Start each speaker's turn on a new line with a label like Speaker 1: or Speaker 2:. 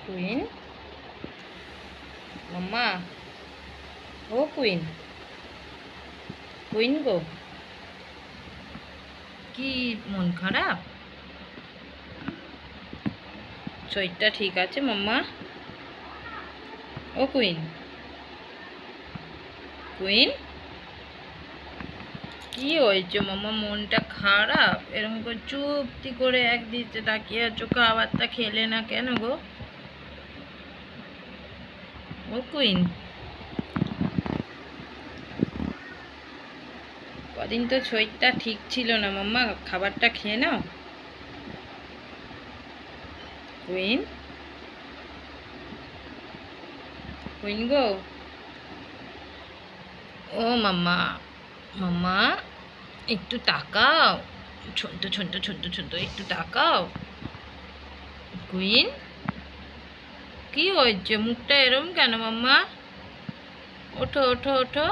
Speaker 1: Queen, মাম্মা, ও queen, queen গো, কি মন খারাপ? শরীরটা ঠিক আছে মাম্মা? ও কুইন, কুইন, কি হয়েছে মাম্মা? মনটা খারাপ? এরকম করে চুপটি করে একদিকে তাকিয়ে আছো, খাবারটা খেলে না কেন গো? ও কুইন, কদিন তো শরীরটা ঠিক ছিল না মাম্মা, খাবারটা খেয়ে নাও। কুইন, কুইন গো, ও মাম্মা, মাম্মা একটু তাকাও, ছোট ছোট ছোট ছোট একটু তাকাও। কুইন, কি হয়েছে? মুখটা এরম কেন মাম্মা? ওঠো ওঠো ওঠো।